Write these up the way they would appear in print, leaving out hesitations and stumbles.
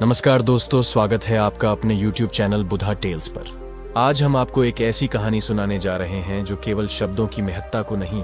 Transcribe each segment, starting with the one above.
नमस्कार दोस्तों, स्वागत है आपका अपने YouTube चैनल बुधा टेल्स पर। आज हम आपको एक ऐसी कहानी सुनाने जा रहे हैं जो केवल शब्दों की महत्ता को नहीं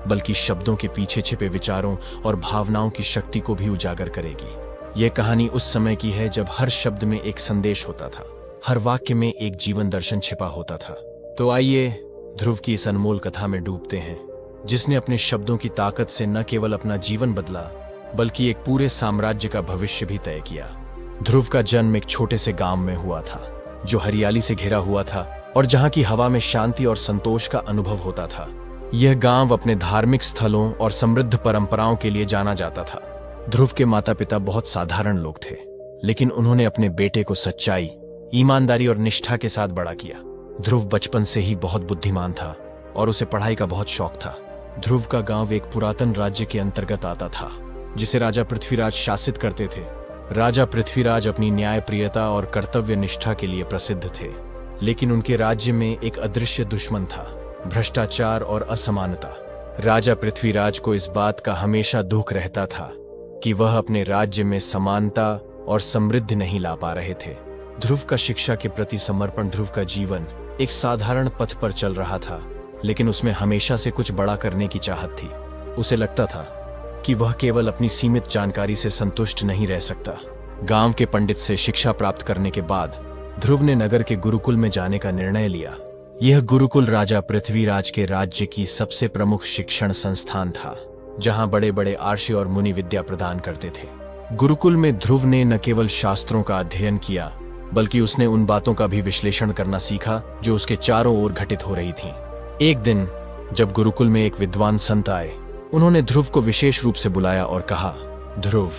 बल्कि शब्दों के पीछे छिपे विचारों और भावनाओं की शक्ति को भी उजागर करेगी। यह कहानी उस समय की है जब हर शब्द में एक संदेश होता था, हर वाक्य में एक जीवन दर्शन छिपा होता था। तो आइए ध्रुव की इस अनमोल कथा में डूबते हैं, जिसने अपने शब्दों की ताकत से न केवल अपना जीवन बदला बल्कि एक पूरे साम्राज्य का भविष्य भी तय किया। ध्रुव का जन्म एक छोटे से गांव में हुआ था, जो हरियाली से घिरा हुआ था और जहां की हवा में शांति और संतोष का अनुभव होता था। यह गांव अपने धार्मिक स्थलों और समृद्ध परंपराओं के लिए जाना जाता था। ध्रुव के माता पिता बहुत साधारण लोग थे, लेकिन उन्होंने अपने बेटे को सच्चाई, ईमानदारी और निष्ठा के साथ बड़ा किया। ध्रुव बचपन से ही बहुत बुद्धिमान था और उसे पढ़ाई का बहुत शौक था। ध्रुव का गांव एक पुरातन राज्य के अंतर्गत आता था, जिसे राजा पृथ्वीराज शासित करते थे। राजा पृथ्वीराज अपनी न्यायप्रियता और कर्तव्य निष्ठा के लिए प्रसिद्ध थे, लेकिन उनके राज्य में एक अदृश्य दुश्मन था, भ्रष्टाचार और असमानता। राजा पृथ्वीराज को इस बात का हमेशा दुख रहता था कि वह अपने राज्य में समानता और समृद्धि नहीं ला पा रहे थे। ध्रुव का शिक्षा के प्रति समर्पण। ध्रुव का जीवन एक साधारण पथ पर चल रहा था, लेकिन उसमें हमेशा से कुछ बड़ा करने की चाहत थी। उसे लगता था कि वह केवल अपनी सीमित जानकारी से संतुष्ट नहीं रह सकता। गांव के पंडित से शिक्षा प्राप्त करने के बाद ध्रुव ने नगर के गुरुकुल में जाने का निर्णय लिया। यह गुरुकुल राजा पृथ्वीराज के राज्य की सबसे प्रमुख शिक्षण संस्थान था, जहां बड़े बड़े आर्षि और मुनि विद्या प्रदान करते थे। गुरुकुल में ध्रुव ने न केवल शास्त्रों का अध्ययन किया, बल्कि उसने उन बातों का भी विश्लेषण करना सीखा जो उसके चारों ओर घटित हो रही थीं। एक दिन जब गुरुकुल में एक विद्वान संत आए, उन्होंने ध्रुव को विशेष रूप से बुलाया और कहा, ध्रुव,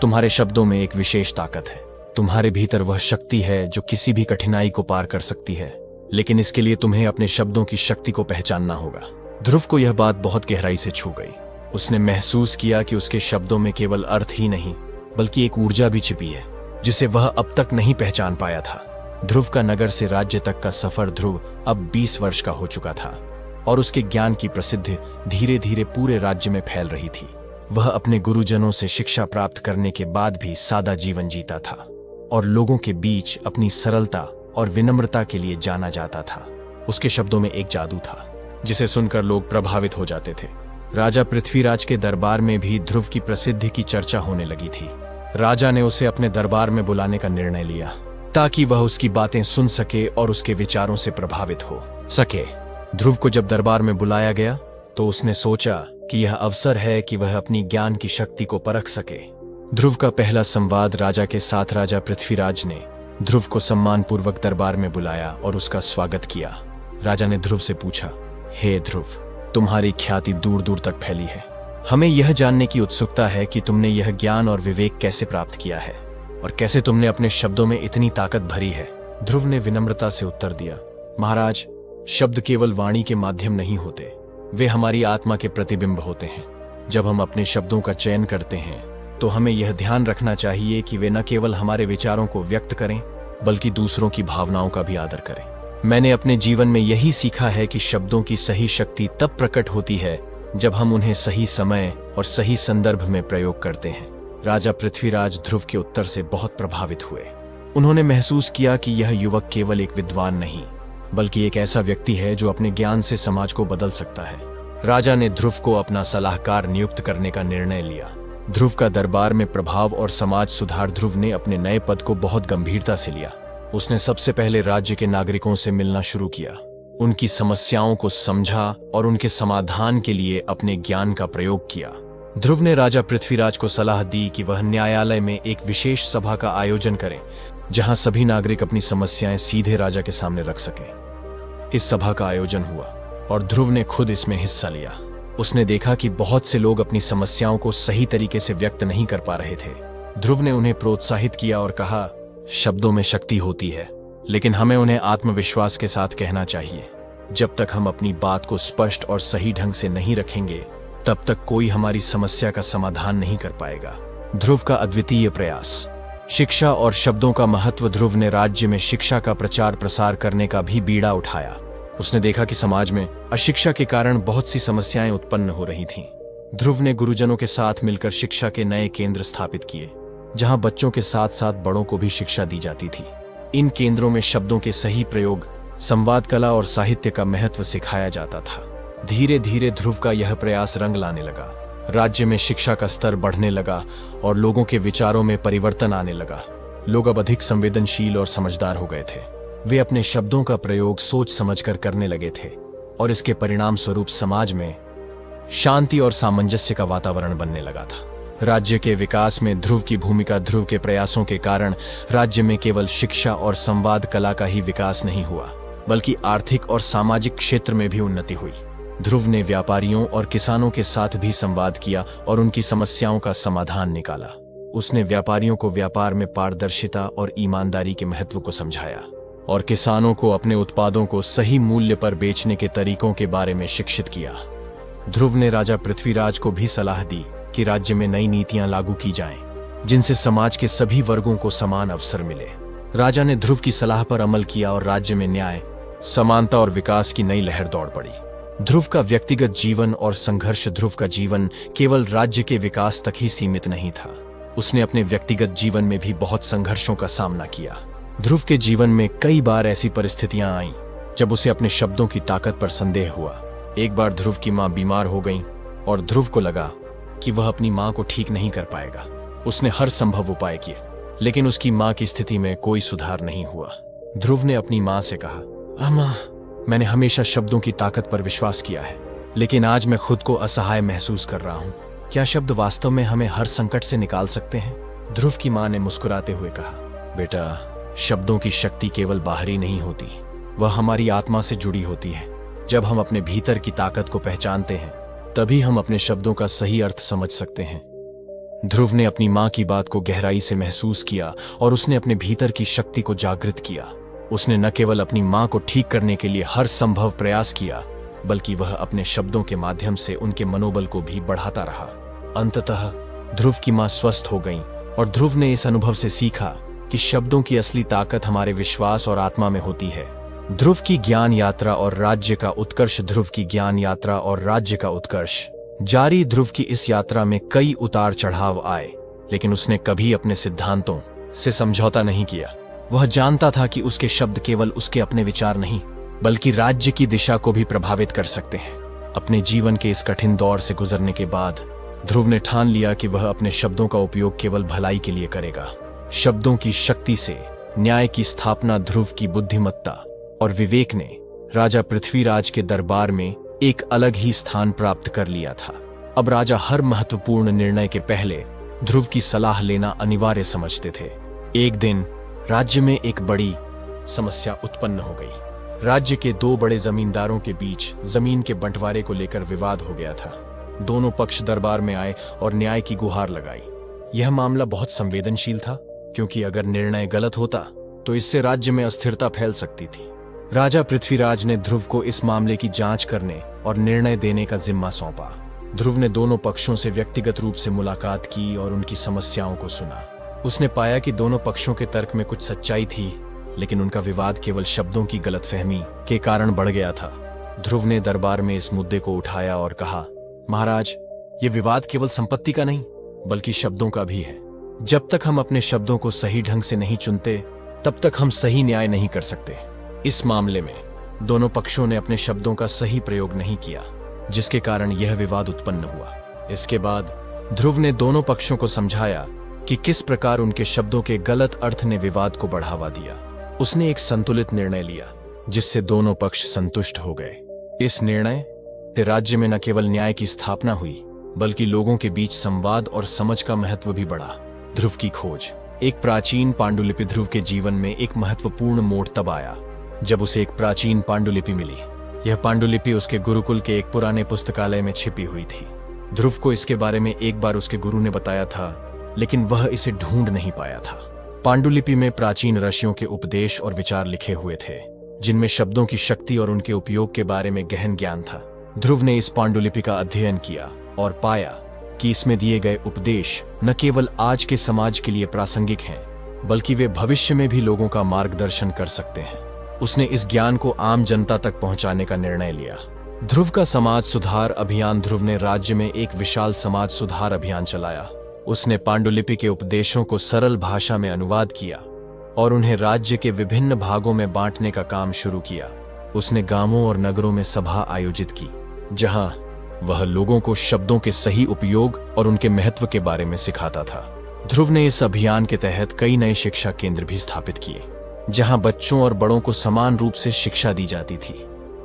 तुम्हारे शब्दों में एक विशेष ताकत है। तुम्हारे भीतर वह शक्ति है जो किसी भी कठिनाई को पार कर सकती है, लेकिन इसके लिए तुम्हें अपने शब्दों की शक्ति को पहचानना होगा। ध्रुव को यह बात बहुत गहराई से छू गई। उसने महसूस किया कि उसके शब्दों में केवल अर्थ ही नहीं बल्कि एक ऊर्जा भी छिपी है, जिसे वह अब तक नहीं पहचान पाया था। ध्रुव का नगर से राज्य तक का सफर। ध्रुव अब 20 वर्ष का हो चुका था और उसके ज्ञान की प्रसिद्धि धीरे धीरे पूरे राज्य में फैल रही थी। वह अपने गुरुजनों से शिक्षा प्राप्त करने के बाद भी सादा जीवन जीता था और लोगों के बीच अपनी सरलता और विनम्रता के लिए जाना जाता था। उसके शब्दों में एक जादू था जिसे सुनकर लोग प्रभावित हो जाते थे। राजा पृथ्वीराज के दरबार में भी ध्रुव की प्रसिद्धि की चर्चा होने लगी थी। राजा ने उसे अपने दरबार में बुलाने का निर्णय लिया ताकि वह उसकी बातें सुन सके और उसके विचारों से प्रभावित हो सके। ध्रुव को जब दरबार में बुलाया गया तो उसने सोचा कि यह अवसर है कि वह अपनी ज्ञान की शक्ति को परख सके। ध्रुव का पहला संवाद राजा के साथ। राजा पृथ्वीराज ने ध्रुव को सम्मानपूर्वक दरबार में बुलाया और उसका स्वागत किया। राजा ने ध्रुव से पूछा, हे ध्रुव, तुम्हारी ख्याति दूर दूर तक फैली है। हमें यह जानने की उत्सुकता है कि तुमने यह ज्ञान और विवेक कैसे प्राप्त किया है और कैसे तुमने अपने शब्दों में इतनी ताकत भरी है। ध्रुव ने विनम्रता से उत्तर दिया, महाराज, शब्द केवल वाणी के माध्यम नहीं होते, वे हमारी आत्मा के प्रतिबिंब होते हैं। जब हम अपने शब्दों का चयन करते हैं तो हमें यह ध्यान रखना चाहिए कि वे न केवल हमारे विचारों को व्यक्त करें बल्कि दूसरों की भावनाओं का भी आदर करें। मैंने अपने जीवन में यही सीखा है कि शब्दों की सही शक्ति तब प्रकट होती है जब हम उन्हें सही समय और सही संदर्भ में प्रयोग करते हैं। राजा पृथ्वीराज ध्रुव के उत्तर से बहुत प्रभावित हुए। उन्होंने महसूस किया कि यह युवक केवल एक विद्वान नहीं बल्कि एक ऐसा व्यक्ति है जो अपने ज्ञान से समाज को बदल सकता है। राजा ने ध्रुव को अपना सलाहकार नियुक्त करने का निर्णय लिया। ध्रुव का दरबार में प्रभाव और समाज सुधार। ध्रुव ने अपने नए पद को बहुत गंभीरता से लिया। उसने सबसे पहले राज्य के नागरिकों से मिलना शुरू किया, उनकी समस्याओं को समझा और उनके समाधान के लिए अपने ज्ञान का प्रयोग किया। ध्रुव ने राजा पृथ्वीराज को सलाह दी कि वह न्यायालय में एक विशेष सभा का आयोजन करें, जहां सभी नागरिक अपनी समस्याएं सीधे राजा के सामने रख सकें। इस सभा का आयोजन हुआ और ध्रुव ने खुद इसमें हिस्सा लिया। उसने देखा कि बहुत से लोग अपनी समस्याओं को सही तरीके से व्यक्त नहीं कर पा रहे थे। ध्रुव ने उन्हें प्रोत्साहित किया और कहा, शब्दों में शक्ति होती है, लेकिन हमें उन्हें आत्मविश्वास के साथ कहना चाहिए। जब तक हम अपनी बात को स्पष्ट और सही ढंग से नहीं रखेंगे, तब तक कोई हमारी समस्या का समाधान नहीं कर पाएगा। ध्रुव का अद्वितीय प्रयास। शिक्षा और शब्दों का महत्व। ध्रुव ने राज्य में शिक्षा का प्रचार प्रसार करने का भी बीड़ा उठाया। उसने देखा कि समाज में अशिक्षा के कारण बहुत सी समस्याएं उत्पन्न हो रही थीं। ध्रुव ने गुरुजनों के साथ मिलकर शिक्षा के नए केंद्र स्थापित किए। जहां बच्चों के साथ साथ बड़ों को भी शिक्षा दी जाती थी। इन केंद्रों में शब्दों के सही प्रयोग, संवाद कला और साहित्य का महत्व सिखाया जाता था। धीरे धीरे ध्रुव का यह प्रयास रंग लाने लगा। राज्य में शिक्षा का स्तर बढ़ने लगा और लोगों के विचारों में परिवर्तन आने लगा। लोग अब अधिक संवेदनशील और समझदार हो गए थे। वे अपने शब्दों का प्रयोग सोच समझकर करने लगे थे और इसके परिणाम स्वरूप समाज में शांति और सामंजस्य का वातावरण बनने लगा था। राज्य के विकास में ध्रुव की भूमिका, ध्रुव के प्रयासों के कारण राज्य में केवल शिक्षा और संवाद कला का ही विकास नहीं हुआ, बल्कि आर्थिक और सामाजिक क्षेत्र में भी उन्नति हुई। ध्रुव ने व्यापारियों और किसानों के साथ भी संवाद किया और उनकी समस्याओं का समाधान निकाला। उसने व्यापारियों को व्यापार में पारदर्शिता और ईमानदारी के महत्व को समझाया और किसानों को अपने उत्पादों को सही मूल्य पर बेचने के तरीकों के बारे में शिक्षित किया। ध्रुव ने राजा पृथ्वीराज को भी सलाह दी कि राज्य में नई नीतियां लागू की जाएं, जिनसे समाज के सभी वर्गों को समान अवसर मिले। राजा ने ध्रुव की सलाह पर अमल किया और राज्य में न्याय, समानता और विकास की नई लहर दौड़ पड़ी। ध्रुव का व्यक्तिगत जीवन और संघर्ष। ध्रुव का जीवन केवल राज्य के विकास तक ही सीमित नहीं था। उसने अपने व्यक्तिगत जीवन में भी बहुत संघर्षों का सामना किया। ध्रुव के जीवन में कई बार ऐसी परिस्थितियां आईं जब उसे अपने शब्दों की ताकत पर संदेह हुआ। एक बार ध्रुव की मां बीमार हो गई और ध्रुव को लगा कि वह अपनी मां को ठीक नहीं कर पाएगा। उसने हर संभव उपाय किए, लेकिन उसकी मां की स्थिति में कोई सुधार नहीं हुआ। ध्रुव ने अपनी मां से कहा, अम्मा, मैंने हमेशा शब्दों की ताकत पर विश्वास किया है, लेकिन आज मैं खुद को असहाय महसूस कर रहा हूं। क्या शब्द वास्तव में हमें हर संकट से निकाल सकते हैं? ध्रुव की मां ने मुस्कुराते हुए कहा, बेटा, शब्दों की शक्ति केवल बाहरी नहीं होती, वह हमारी आत्मा से जुड़ी होती है। जब हम अपने भीतर की ताकत को पहचानते हैं, तभी हम अपने शब्दों का सही अर्थ समझ सकते हैं। ध्रुव ने अपनी मां की बात को गहराई से महसूस किया और उसने अपने भीतर की शक्ति को जागृत किया। उसने न केवल अपनी मां को ठीक करने के लिए हर संभव प्रयास किया, बल्कि वह अपने शब्दों के माध्यम से उनके मनोबल को भी बढ़ाता रहा। अंततः ध्रुव की मां स्वस्थ हो गईं और ध्रुव ने इस अनुभव से सीखा कि शब्दों की असली ताकत हमारे विश्वास और आत्मा में होती है। ध्रुव की ज्ञान यात्रा और राज्य का उत्कर्ष। ध्रुव की ज्ञान यात्रा और राज्य का उत्कर्ष जारी। ध्रुव की इस यात्रा में कई उतार चढ़ाव आए, लेकिन उसने कभी अपने सिद्धांतों से समझौता नहीं किया। वह जानता था कि उसके शब्द केवल उसके अपने विचार नहीं, बल्कि राज्य की दिशा को भी प्रभावित कर सकते हैं। अपने जीवन के इस कठिन दौर से गुजरने के बाद ध्रुव ने ठान लिया कि वह अपने शब्दों का उपयोग केवल भलाई के लिए करेगा। शब्दों की शक्ति से न्याय की स्थापना। ध्रुव की बुद्धिमत्ता और विवेक ने राजा पृथ्वीराज के दरबार में एक अलग ही स्थान प्राप्त कर लिया था। अब राजा हर महत्वपूर्ण निर्णय के पहले ध्रुव की सलाह लेना अनिवार्य समझते थे। एक दिन राज्य में एक बड़ी समस्या उत्पन्न हो गई। राज्य के दो बड़े जमींदारों के बीच जमीन के बंटवारे को लेकर विवाद हो गया था। दोनों पक्ष दरबार में आए और न्याय की गुहार लगाई। यह मामला बहुत संवेदनशील था, क्योंकि अगर निर्णय गलत होता तो इससे राज्य में अस्थिरता फैल सकती थी। राजा पृथ्वीराज ने ध्रुव को इस मामले की जांच करने और निर्णय देने का जिम्मा सौंपा। ध्रुव ने दोनों पक्षों से व्यक्तिगत रूप से मुलाकात की और उनकी समस्याओं को सुना। उसने पाया कि दोनों पक्षों के तर्क में कुछ सच्चाई थी, लेकिन उनका विवाद केवल शब्दों की गलतफहमी के कारण बढ़ गया था। ध्रुव ने दरबार में इस मुद्दे को उठाया और कहा, महाराज, ये विवाद केवल संपत्ति का नहीं, बल्कि शब्दों का भी है। जब तक हम अपने शब्दों को सही ढंग से नहीं चुनते, तब तक हम सही न्याय नहीं कर सकते। इस मामले में दोनों पक्षों ने अपने शब्दों का सही प्रयोग नहीं किया, जिसके कारण यह विवाद उत्पन्न हुआ। इसके बाद ध्रुव ने दोनों पक्षों को समझाया कि किस प्रकार उनके शब्दों के गलत अर्थ ने विवाद को बढ़ावा दिया। उसने एक संतुलित निर्णय लिया, जिससे दोनों पक्ष संतुष्ट हो गए। इस निर्णय से राज्य में न केवल न्याय की स्थापना हुई, बल्कि लोगों के बीच संवाद और समझ का महत्व भी बढ़ा। ध्रुव की खोज। एक प्राचीन पांडुलिपि। ध्रुव के जीवन में एक महत्वपूर्ण मोड़ तब आया जब उसे एक प्राचीन पांडुलिपि मिली। यह पांडुलिपि उसके गुरुकुल के एक पुराने पुस्तकालय में छिपी हुई थी। ध्रुव को इसके बारे में एक बार उसके गुरु ने बताया था, लेकिन वह इसे ढूंढ नहीं पाया था। पांडुलिपि में प्राचीन ऋषियों के उपदेश और विचार लिखे हुए थे, जिनमें शब्दों की शक्ति और उनके उपयोग के बारे में गहन ज्ञान था। ध्रुव ने इस पांडुलिपि का अध्ययन किया और पाया कि इसमें दिए गए उपदेश न केवल आज के समाज के लिए प्रासंगिक हैं, बल्कि वे भविष्य में भी लोगों का मार्गदर्शन कर सकते हैं। उसने इस ज्ञान को आम जनता तक पहुंचाने का निर्णय लिया। ध्रुव का समाज सुधार अभियान। ध्रुव ने राज्य में एक विशाल समाज सुधार अभियान चलाया। उसने पांडुलिपि के उपदेशों को सरल भाषा में अनुवाद किया और उन्हें राज्य के विभिन्न भागों में बांटने का काम शुरू किया। उसने गांवों और नगरों में सभा आयोजित की, जहां वह लोगों को शब्दों के सही उपयोग और उनके महत्व के बारे में सिखाता था। ध्रुव ने इस अभियान के तहत कई नए शिक्षा केंद्र भी स्थापित किए, जहां बच्चों और बड़ों को समान रूप से शिक्षा दी जाती थी।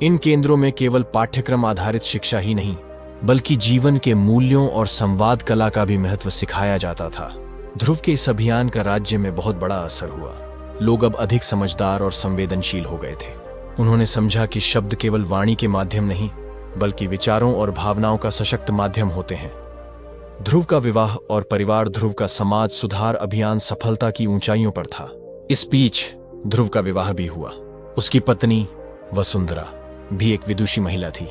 इन केंद्रों में केवल पाठ्यक्रम आधारित शिक्षा ही नहीं, बल्कि जीवन के मूल्यों और संवाद कला का भी महत्व सिखाया जाता था। ध्रुव के इस अभियान का राज्य में बहुत बड़ा असर हुआ। लोग अब अधिक समझदार और संवेदनशील हो गए थे। उन्होंने समझा कि शब्द केवल वाणी के माध्यम नहीं, बल्कि विचारों और भावनाओं का सशक्त माध्यम होते हैं। ध्रुव का विवाह और परिवार ध्रुव का समाज सुधार अभियान सफलता की ऊंचाइयों पर था। इस बीच ध्रुव का विवाह भी हुआ। उसकी पत्नी वसुंधरा भी एक विदुषी महिला थी,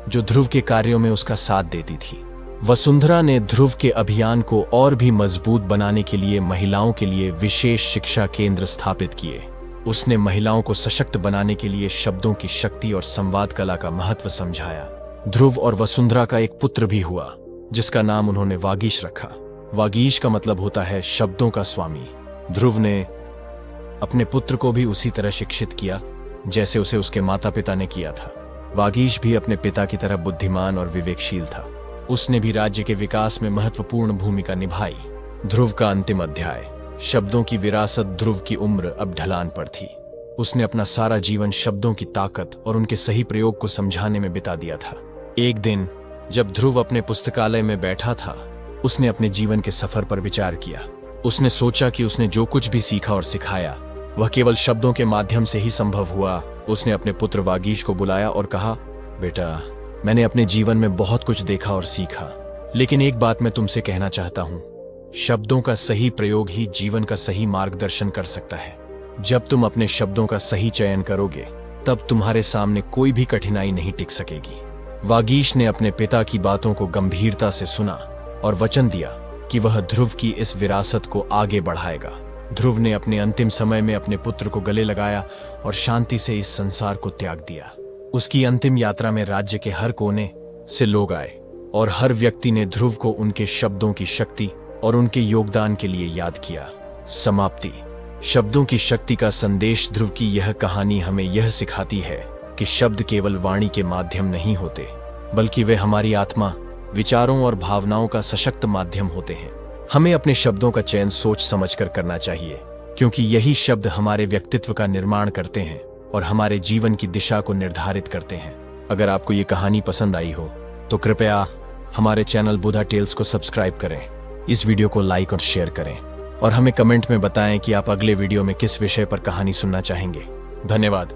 जो ध्रुव के कार्यों में उसका साथ देती थी। वसुंधरा ने ध्रुव के अभियान को और भी मजबूत बनाने के लिए महिलाओं के लिए विशेष शिक्षा केंद्र स्थापित किए। उसने महिलाओं को सशक्त बनाने के लिए शब्दों की शक्ति और संवाद कला का महत्व समझाया। ध्रुव और वसुंधरा का एक पुत्र भी हुआ, जिसका नाम उन्होंने वागीश रखा। वागीश का मतलब होता है शब्दों का स्वामी। ध्रुव ने अपने पुत्र को भी उसी तरह शिक्षित किया जैसे उसे उसके माता पिता ने किया था। वागीश भी अपने पिता की तरह बुद्धिमान और विवेकशील था। उसने भी राज्य के विकास में महत्वपूर्ण भूमिका निभाई। ध्रुव का अंतिम अध्याय, शब्दों की विरासत। ध्रुव की उम्र अब ढलान पर थी। उसने अपना सारा जीवन शब्दों की ताकत और उनके सही प्रयोग को समझाने में बिता दिया था। एक दिन जब ध्रुव अपने पुस्तकालय में बैठा था, उसने अपने जीवन के सफर पर विचार किया। उसने सोचा कि उसने जो कुछ भी सीखा और सिखाया, वह केवल शब्दों के माध्यम से ही संभव हुआ। उसने अपने पुत्र वागीश को बुलाया और कहा, बेटा, मैंने अपने जीवन में बहुत कुछ देखा और सीखा, लेकिन एक बात मैं तुमसे कहना चाहता हूं। शब्दों का सही प्रयोग ही जीवन का सही मार्गदर्शन कर सकता है। जब तुम अपने शब्दों का सही चयन करोगे, तब तुम्हारे सामने कोई भी कठिनाई नहीं टिक सकेगी। वागीश ने अपने पिता की बातों को गंभीरता से सुना और वचन दिया कि वह ध्रुव की इस विरासत को आगे बढ़ाएगा। ध्रुव ने अपने अंतिम समय में अपने पुत्र को गले लगाया और शांति से इस संसार को त्याग दिया। उसकी अंतिम यात्रा में राज्य के हर कोने से लोग आए और हर व्यक्ति ने ध्रुव को उनके शब्दों की शक्ति और उनके योगदान के लिए याद किया। समाप्ति। शब्दों की शक्ति का संदेश। ध्रुव की यह कहानी हमें यह सिखाती है कि शब्द केवल वाणी के माध्यम नहीं होते, बल्कि वे हमारी आत्मा, विचारों और भावनाओं का सशक्त माध्यम होते हैं। हमें अपने शब्दों का चयन सोच समझकर करना चाहिए, क्योंकि यही शब्द हमारे व्यक्तित्व का निर्माण करते हैं और हमारे जीवन की दिशा को निर्धारित करते हैं। अगर आपको ये कहानी पसंद आई हो तो कृपया हमारे चैनल बुधा टेल्स को सब्सक्राइब करें, इस वीडियो को लाइक और शेयर करें और हमें कमेंट में बताएं कि आप अगले वीडियो में किस विषय पर कहानी सुनना चाहेंगे। धन्यवाद।